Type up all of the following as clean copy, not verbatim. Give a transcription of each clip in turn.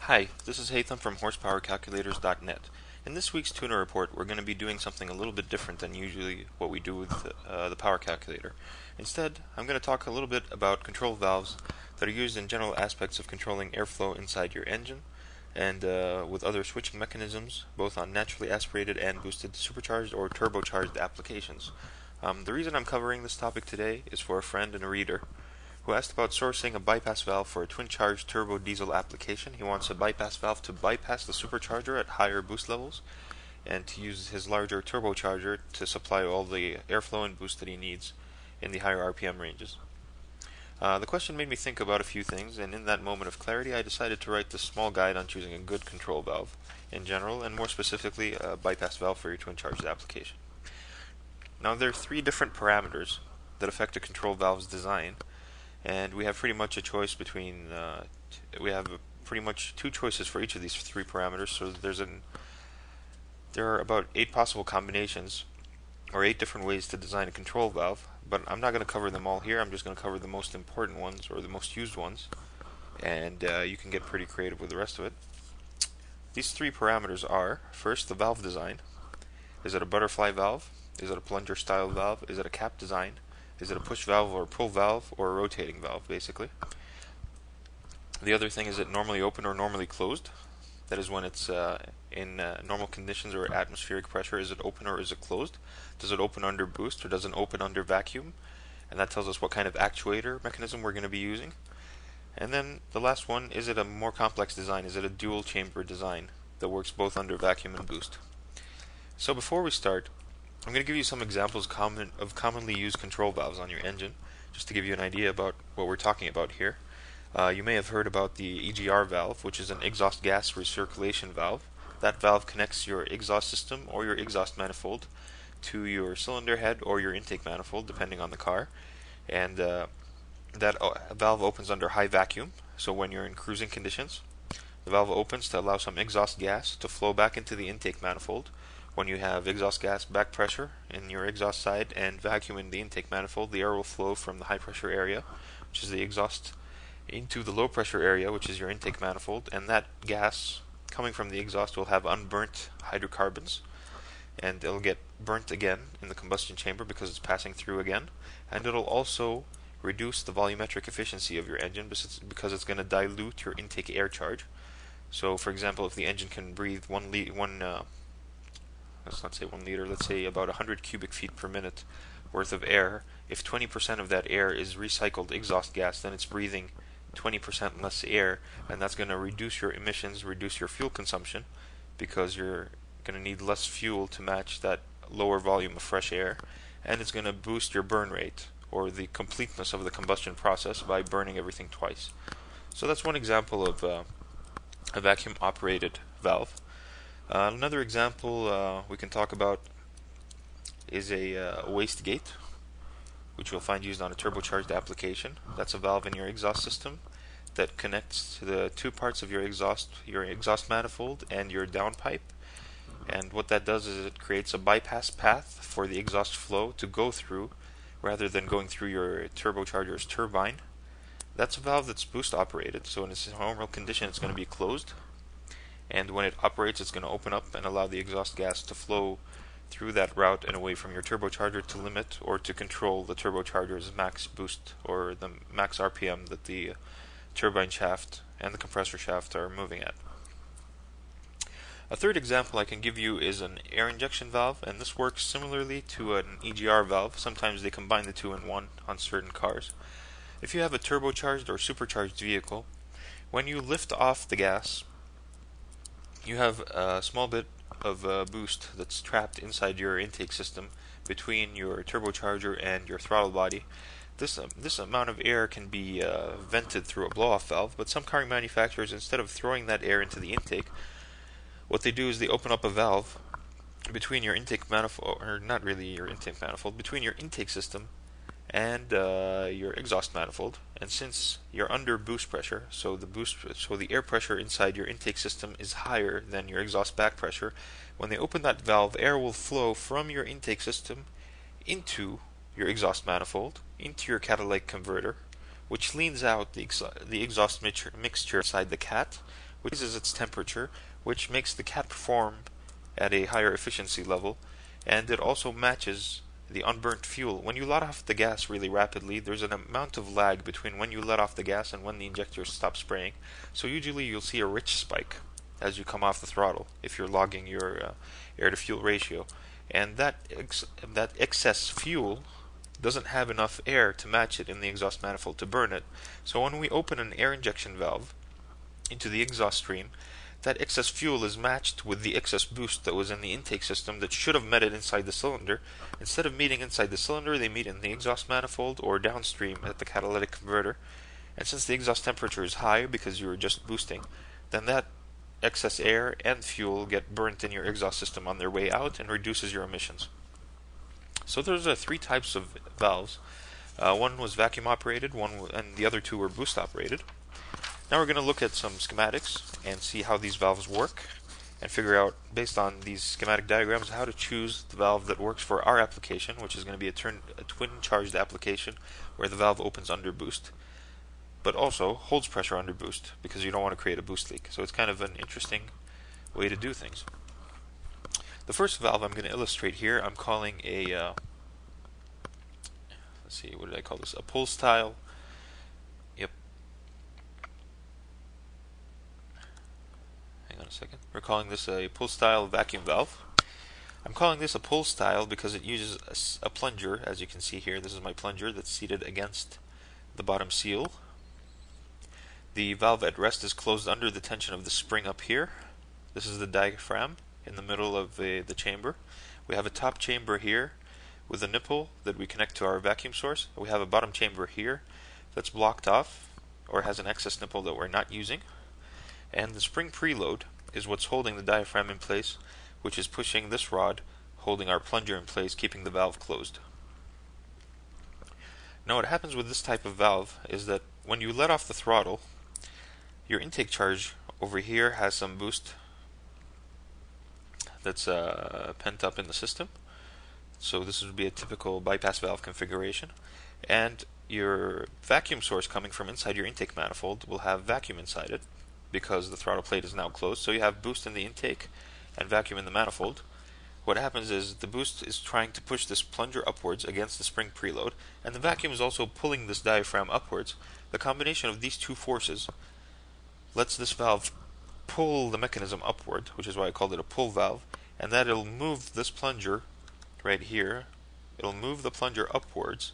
Hi, this is Hatham from horsepowercalculators.net. In this week's tuner report, we're going to be doing something a little bit different than usually what we do with the power calculator. Instead, I'm going to talk a little bit about control valves that are used in general aspects of controlling airflow inside your engine, and with other switching mechanisms, both on naturally aspirated and boosted supercharged or turbocharged applications. The reason I'm covering this topic today is for a friend and a reader who asked about sourcing a bypass valve for a twin-charged turbo diesel application. He wants a bypass valve to bypass the supercharger at higher boost levels and to use his larger turbocharger to supply all the airflow and boost that he needs in the higher RPM ranges. The question made me think about a few things, and in that moment of clarity I decided to write this small guide on choosing a good control valve in general, and more specifically a bypass valve for your twin-charged application. Now there are three different parameters that affect a control valve's design, and we have pretty much a choice between we have pretty much two choices for each of these three parameters. So there are about 8 possible combinations or 8 different ways to design a control valve, but I'm not going to cover them all here. I'm just going to cover the most important ones or the most used ones, and you can get pretty creative with the rest of it. These three parameters are: first, the valve design. Is it a butterfly valve? Is it a plunger style valve? Is it a cap design? Is it a push valve or a pull valve or a rotating valve, basically? The other thing, is it normally open or normally closed? That is when it's in normal conditions or atmospheric pressure. Is it open or is it closed? Does it open under boost or does it open under vacuum? And that tells us what kind of actuator mechanism we're going to be using. And then the last one, is it a more complex design? Is it a dual chamber design that works both under vacuum and boost? So before we start, I'm going to give you some examples of commonly used control valves on your engine, just to give you an idea about what we're talking about here. You may have heard about the EGR valve, which is an exhaust gas recirculation valve. That valve connects your exhaust system or your exhaust manifold to your cylinder head or your intake manifold, depending on the car. And that valve opens under high vacuum, so when you're in cruising conditions, the valve opens to allow some exhaust gas to flow back into the intake manifold. When you have exhaust gas back pressure in your exhaust side and vacuum in the intake manifold, the air will flow from the high pressure area, which is the exhaust, into the low pressure area, which is your intake manifold, and that gas coming from the exhaust will have unburnt hydrocarbons, and it'll get burnt again in the combustion chamber because it's passing through again, and it'll also reduce the volumetric efficiency of your engine because it's going to dilute your intake air charge. So for example, if the engine can breathe let's not say 1 liter, let's say about 100 cubic feet per minute worth of air, if 20% of that air is recycled exhaust gas, then it's breathing 20% less air, and that's going to reduce your emissions, reduce your fuel consumption, because you're going to need less fuel to match that lower volume of fresh air, and it's going to boost your burn rate, or the completeness of the combustion process, by burning everything twice. So that's one example of a vacuum operated valve. Another example we can talk about is a waste gate, which you'll find used on a turbocharged application. That's a valve in your exhaust system that connects to the two parts of your exhaust manifold and your downpipe. And what that does is it creates a bypass path for the exhaust flow to go through, rather than going through your turbocharger's turbine. That's a valve that's boost operated, so in its normal condition it's going to be closed. And when it operates, it's going to open up and allow the exhaust gas to flow through that route and away from your turbocharger to limit or to control the turbocharger's max boost, or the max RPM that the turbine shaft and the compressor shaft are moving at. A third example I can give you is an air injection valve, and this works similarly to an EGR valve. Sometimes they combine the two in one on certain cars. If you have a turbocharged or supercharged vehicle, when you lift off the gas, you have a small bit of boost that's trapped inside your intake system between your turbocharger and your throttle body. This amount of air can be vented through a blow-off valve, but some car manufacturers, instead of throwing that air into the intake, what they do is they open up a valve between your intake manifold, or not really your intake manifold, between your intake system and your exhaust manifold. And since you're under boost pressure, so the air pressure inside your intake system is higher than your exhaust back pressure, when they open that valve, air will flow from your intake system into your exhaust manifold, into your catalytic converter, which leans out the exhaust mixture inside the cat, which raises its temperature, which makes the cat perform at a higher efficiency level, and it also matches the unburnt fuel. When you let off the gas really rapidly, there's an amount of lag between when you let off the gas and when the injector stops spraying, so usually you'll see a rich spike as you come off the throttle if you're logging your air-to-fuel ratio. And that excess fuel doesn't have enough air to match it in the exhaust manifold to burn it. So when we open an air injection valve into the exhaust stream, that excess fuel is matched with the excess boost that was in the intake system that should have met it inside the cylinder. Instead of meeting inside the cylinder, they meet in the exhaust manifold or downstream at the catalytic converter. And since the exhaust temperature is high because you were just boosting, then that excess air and fuel get burnt in your exhaust system on their way out and reduces your emissions. So there's 3 types of valves. One was vacuum operated, and the other 2 were boost operated. Now we're going to look at some schematics and see how these valves work and figure out, based on these schematic diagrams, how to choose the valve that works for our application, which is going to be a twin-charged application where the valve opens under boost, but also holds pressure under boost because you don't want to create a boost leak. So it's kind of an interesting way to do things. The first valve I'm going to illustrate here, I'm calling a, let's see, what did I call this? A pull style. Yep. Hang on a second. We're calling this a pull style vacuum valve. I'm calling this a pull style because it uses a plunger, as you can see here. This is my plunger that's seated against the bottom seal. The valve at rest is closed under the tension of the spring up here. This is the diaphragm in the middle of the chamber. We have a top chamber here with a nipple that we connect to our vacuum source. We have a bottom chamber here that's blocked off or has an excess nipple that we're not using. And the spring preload is what's holding the diaphragm in place, which is pushing this rod holding our plunger in place, keeping the valve closed. Now what happens with this type of valve is that when you let off the throttle, your intake charge over here has some boost that's pent up in the system. So this would be a typical bypass valve configuration. And your vacuum source coming from inside your intake manifold will have vacuum inside it because the throttle plate is now closed. So you have boost in the intake and vacuum in the manifold. What happens is the boost is trying to push this plunger upwards against the spring preload, and the vacuum is also pulling this diaphragm upwards. The combination of these 2 forces lets this valve pull the mechanism upward, which is why I called it a pull valve, and that it'll move this plunger right here. It'll move the plunger upwards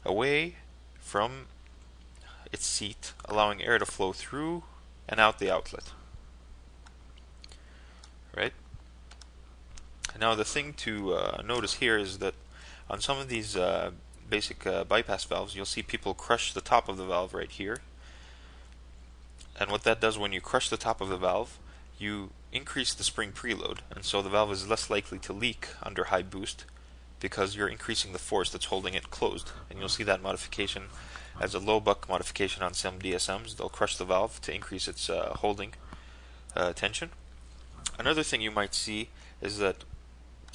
away from its seat, allowing air to flow through and out the outlet. Right? Now the thing to notice here is that on some of these basic bypass valves, you'll see people crush the top of the valve right here. And what that does, when you crush the top of the valve, you increase the spring preload, and so the valve is less likely to leak under high boost because you're increasing the force that's holding it closed. And you'll see that modification as a low buck modification on some DSMs. They'll crush the valve to increase its holding tension. Another thing you might see is that,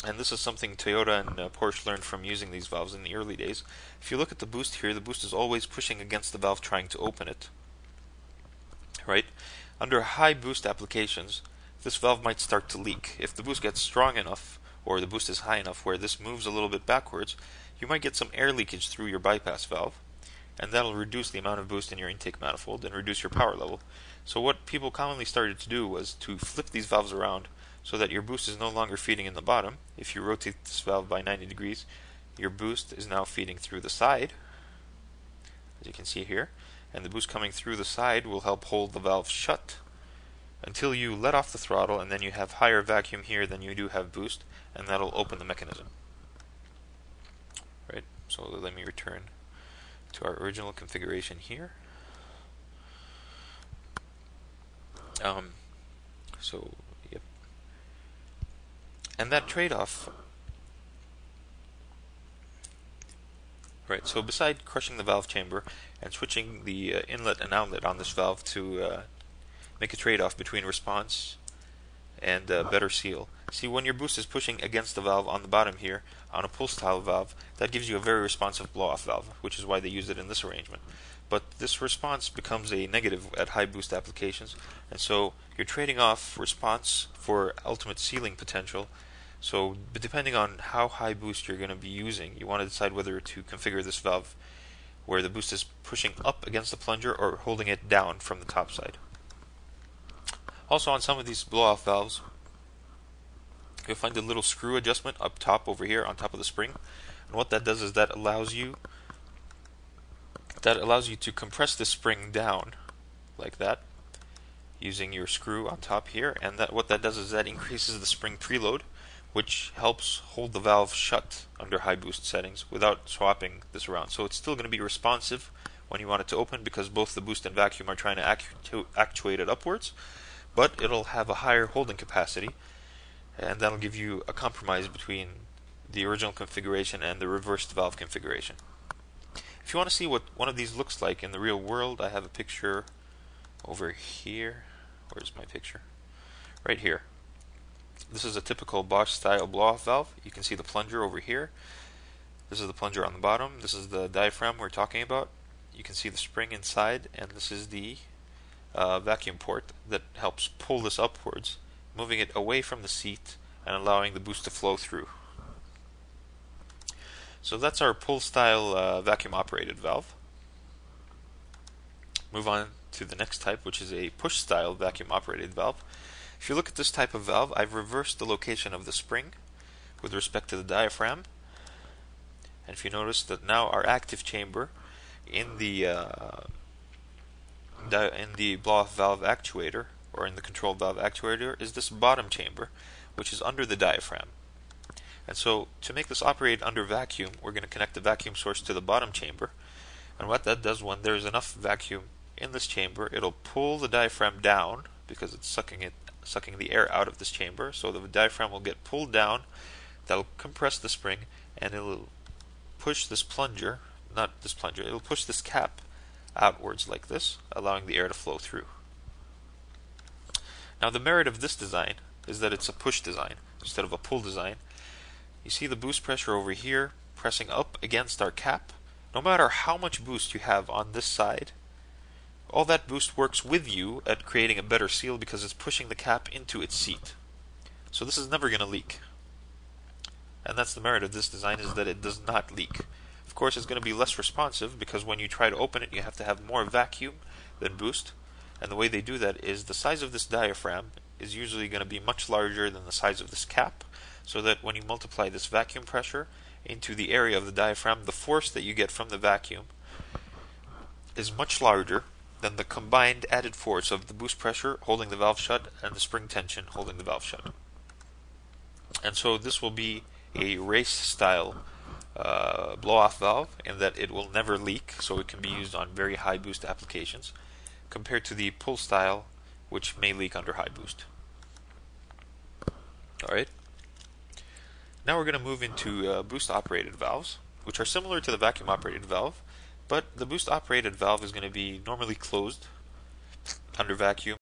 and this is something Toyota and Porsche learned from using these valves in the early days, if you look at the boost here, the boost is always pushing against the valve trying to open it. Right? Under high boost applications, this valve might start to leak. If the boost gets strong enough, or the boost is high enough where this moves a little bit backwards, you might get some air leakage through your bypass valve, and that'll reduce the amount of boost in your intake manifold and reduce your power level. So what people commonly started to do was to flip these valves around so that your boost is no longer feeding in the bottom. If you rotate this valve by 90 degrees, your boost is now feeding through the side, as you can see here, and the boost coming through the side will help hold the valve shut until you let off the throttle, and then you have higher vacuum here than you do have boost, and that'll open the mechanism. Right, so let me return to our original configuration here. Yep. And that trade-off, right, so beside crushing the valve chamber and switching the inlet and outlet on this valve to make a trade-off between response and better seal. See, when your boost is pushing against the valve on the bottom here, on a pull style valve, that gives you a very responsive blow-off valve, which is why they use it in this arrangement. but this response becomes a negative at high boost applications, and so you're trading off response for ultimate sealing potential. So depending on how high boost you're going to be using, you want to decide whether to configure this valve where the boost is pushing up against the plunger or holding it down from the top side. Also, on some of these blow-off valves, you'll find a little screw adjustment up top over here on top of the spring, and what that does is that allows you to compress the spring down like that using your screw on top here, and what that does is that increases the spring preload, which helps hold the valve shut under high boost settings without swapping this around. So it's still going to be responsive when you want it to open because both the boost and vacuum are trying to actuate it upwards, but it'll have a higher holding capacity, and that'll give you a compromise between the original configuration and the reversed valve configuration. If you want to see what one of these looks like in the real world, I have a picture over here. Where's my picture? Right here. This is a typical Bosch style blow-off valve. You can see the plunger over here. This is the plunger on the bottom. This is the diaphragm we're talking about. You can see the spring inside, and this is the vacuum port that helps pull this upwards, moving it away from the seat and allowing the boost to flow through. So that's our pull style vacuum operated valve. Move on to the next type, which is a push style vacuum operated valve. If you look at this type of valve, I've reversed the location of the spring with respect to the diaphragm, and if you notice that now our active chamber in the blow-off valve actuator, or in the control valve actuator, is this bottom chamber, which is under the diaphragm. And so to make this operate under vacuum, we're going to connect the vacuum source to the bottom chamber, and what that does, when there's enough vacuum in this chamber, it'll pull the diaphragm down because it's sucking the air out of this chamber, so the diaphragm will get pulled down. That'll compress the spring, and it'll push this plunger, not this plunger, it'll push this cap outwards like this, allowing the air to flow through. Now the merit of this design is that it's a push design instead of a pull design. You see the boost pressure over here pressing up against our cap. No matter how much boost you have on this side, all that boost works with you at creating a better seal because it's pushing the cap into its seat. So this is never going to leak. And that's the merit of this design, is that it does not leak. Of course, it's going to be less responsive because when you try to open it, you have to have more vacuum than boost. And the way they do that is the size of this diaphragm is usually going to be much larger than the size of this cap, so that when you multiply this vacuum pressure into the area of the diaphragm, the force that you get from the vacuum is much larger than the combined added force of the boost pressure holding the valve shut and the spring tension holding the valve shut. And so this will be a race style blow-off valve in that it will never leak, so it can be used on very high boost applications, compared to the pull style, which may leak under high boost. Alright. Now we're going to move into boost operated valves, which are similar to the vacuum operated valve, but the boost operated valve is going to be normally closed under vacuum